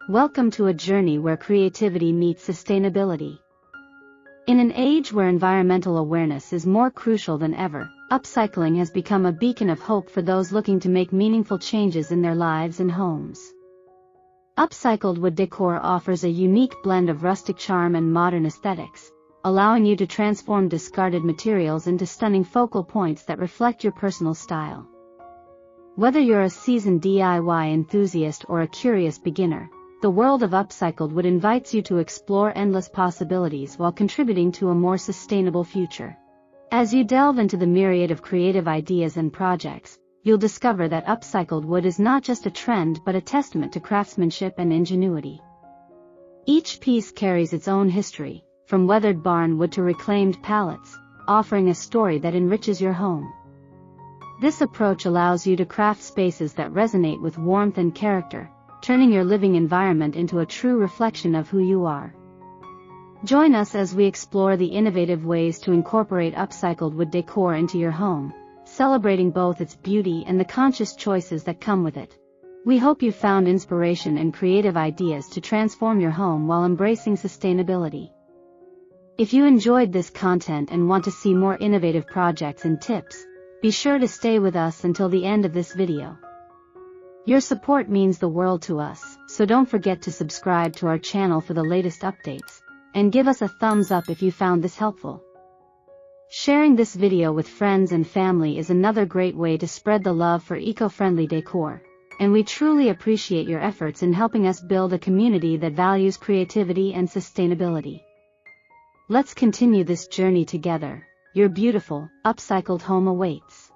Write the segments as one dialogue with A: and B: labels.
A: Welcome to a journey where creativity meets sustainability. In an age where environmental awareness is more crucial than ever, upcycling has become a beacon of hope for those looking to make meaningful changes in their lives and homes. Upcycled wood decor offers a unique blend of rustic charm and modern aesthetics, allowing you to transform discarded materials into stunning focal points that reflect your personal style. Whether you're a seasoned DIY enthusiast or a curious beginner, the world of upcycled wood invites you to explore endless possibilities while contributing to a more sustainable future. As you delve into the myriad of creative ideas and projects, you'll discover that upcycled wood is not just a trend but a testament to craftsmanship and ingenuity. Each piece carries its own history, from weathered barn wood to reclaimed pallets, offering a story that enriches your home. This approach allows you to craft spaces that resonate with warmth and character, turning your living environment into a true reflection of who you are. Join us as we explore the innovative ways to incorporate upcycled wood decor into your home, celebrating both its beauty and the conscious choices that come with it. We hope you found inspiration and creative ideas to transform your home while embracing sustainability. If you enjoyed this content and want to see more innovative projects and tips, be sure to stay with us until the end of this video. Your support means the world to us, so don't forget to subscribe to our channel for the latest updates, and give us a thumbs up if you found this helpful. Sharing this video with friends and family is another great way to spread the love for eco-friendly decor, and we truly appreciate your efforts in helping us build a community that values creativity and sustainability. Let's continue this journey together. Your beautiful, upcycled home awaits.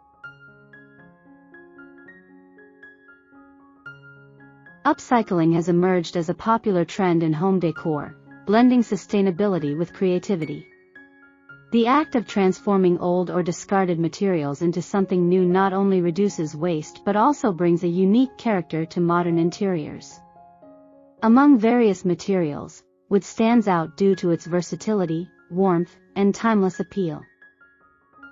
A: Upcycling has emerged as a popular trend in home decor, blending sustainability with creativity. The act of transforming old or discarded materials into something new not only reduces waste but also brings a unique character to modern interiors. Among various materials, wood stands out due to its versatility, warmth, and timeless appeal.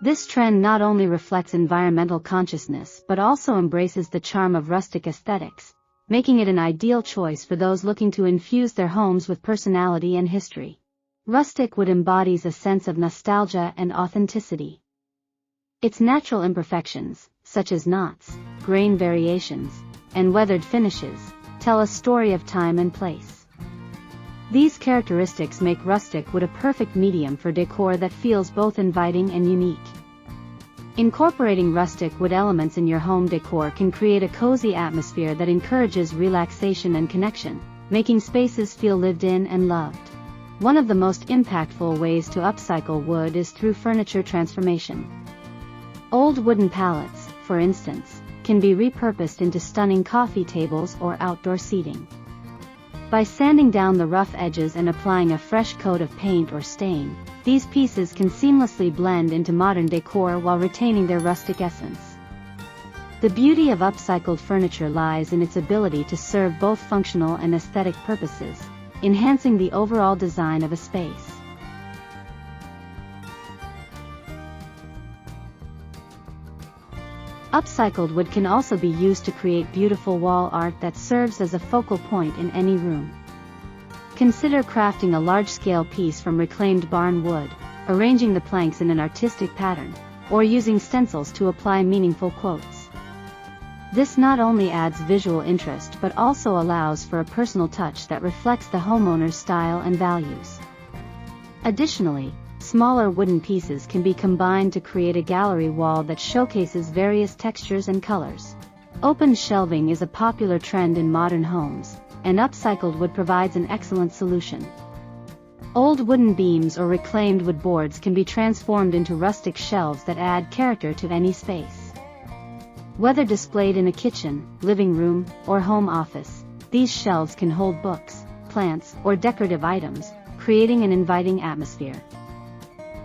A: This trend not only reflects environmental consciousness but also embraces the charm of rustic aesthetics, making it an ideal choice for those looking to infuse their homes with personality and history. Rustic wood embodies a sense of nostalgia and authenticity. Its natural imperfections, such as knots, grain variations, and weathered finishes, tell a story of time and place. These characteristics make rustic wood a perfect medium for decor that feels both inviting and unique. Incorporating rustic wood elements in your home decor can create a cozy atmosphere that encourages relaxation and connection, making spaces feel lived in and loved. One of the most impactful ways to upcycle wood is through furniture transformation. Old wooden pallets, for instance, can be repurposed into stunning coffee tables or outdoor seating. By sanding down the rough edges and applying a fresh coat of paint or stain, these pieces can seamlessly blend into modern decor while retaining their rustic essence. The beauty of upcycled furniture lies in its ability to serve both functional and aesthetic purposes, enhancing the overall design of a space. Upcycled wood can also be used to create beautiful wall art that serves as a focal point in any room. Consider crafting a large-scale piece from reclaimed barn wood, arranging the planks in an artistic pattern, or using stencils to apply meaningful quotes. This not only adds visual interest but also allows for a personal touch that reflects the homeowner's style and values. Additionally, smaller wooden pieces can be combined to create a gallery wall that showcases various textures and colors. Open shelving is a popular trend in modern homes, and upcycled wood provides an excellent solution. Old wooden beams or reclaimed wood boards can be transformed into rustic shelves that add character to any space. Whether displayed in a kitchen, living room, or home office, these shelves can hold books, plants, or decorative items, creating an inviting atmosphere.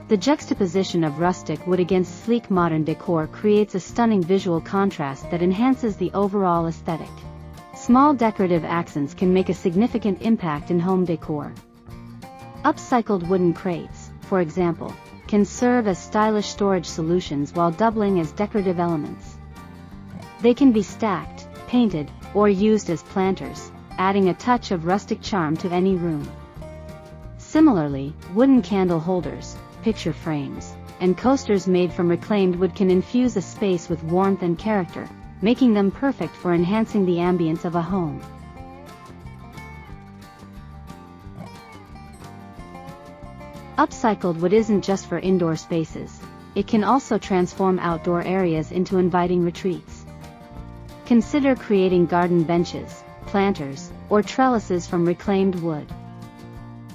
A: The juxtaposition of rustic wood against sleek modern decor creates a stunning visual contrast that enhances the overall aesthetic. Small decorative accents can make a significant impact in home decor. Upcycled wooden crates, for example, can serve as stylish storage solutions while doubling as decorative elements. They can be stacked, painted, or used as planters, adding a touch of rustic charm to any room. Similarly, wooden candle holders, picture frames, and coasters made from reclaimed wood can infuse a space with warmth and character, making them perfect for enhancing the ambience of a home. Upcycled wood isn't just for indoor spaces. It can also transform outdoor areas into inviting retreats. Consider creating garden benches, planters, or trellises from reclaimed wood.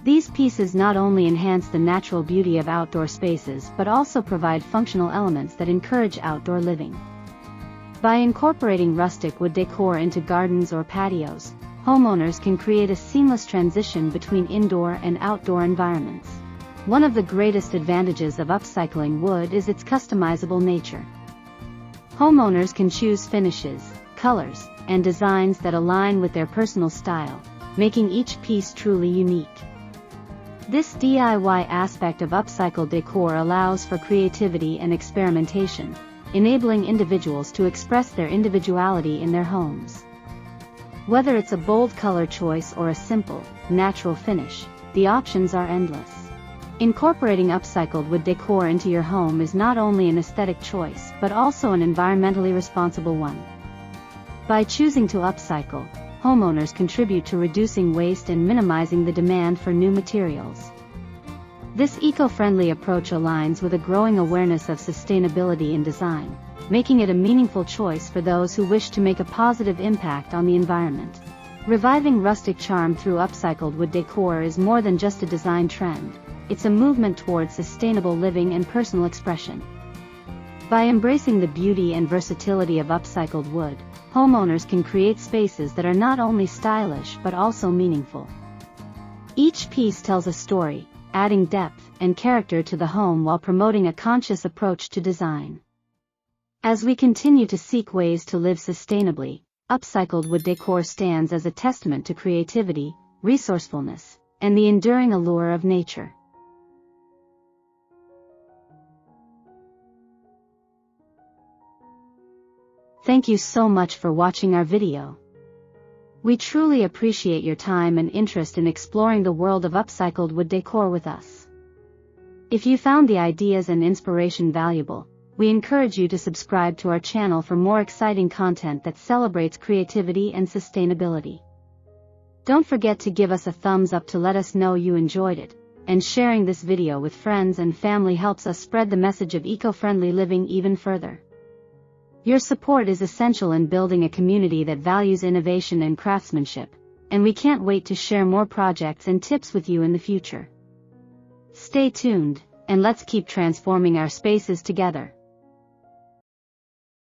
A: These pieces not only enhance the natural beauty of outdoor spaces but also provide functional elements that encourage outdoor living. By incorporating rustic wood decor into gardens or patios, homeowners can create a seamless transition between indoor and outdoor environments. One of the greatest advantages of upcycling wood is its customizable nature. Homeowners can choose finishes, colors, and designs that align with their personal style, making each piece truly unique. This DIY aspect of upcycled decor allows for creativity and experimentation, enabling individuals to express their individuality in their homes. Whether it's a bold color choice or a simple, natural finish, the options are endless. Incorporating upcycled wood decor into your home is not only an aesthetic choice but also an environmentally responsible one. By choosing to upcycle, homeowners contribute to reducing waste and minimizing the demand for new materials. This eco-friendly approach aligns with a growing awareness of sustainability in design, making it a meaningful choice for those who wish to make a positive impact on the environment. Reviving rustic charm through upcycled wood decor is more than just a design trend. It's a movement towards sustainable living and personal expression. By embracing the beauty and versatility of upcycled wood, homeowners can create spaces that are not only stylish but also meaningful. Each piece tells a story, adding depth and character to the home while promoting a conscious approach to design. As we continue to seek ways to live sustainably, upcycled wood decor stands as a testament to creativity, resourcefulness, and the enduring allure of nature. Thank you so much for watching our video. We truly appreciate your time and interest in exploring the world of upcycled wood decor with us. If you found the ideas and inspiration valuable, we encourage you to subscribe to our channel for more exciting content that celebrates creativity and sustainability. Don't forget to give us a thumbs up to let us know you enjoyed it, and sharing this video with friends and family helps us spread the message of eco-friendly living even further. Your support is essential in building a community that values innovation and craftsmanship, and we can't wait to share more projects and tips with you in the future. Stay tuned, and let's keep transforming our spaces together.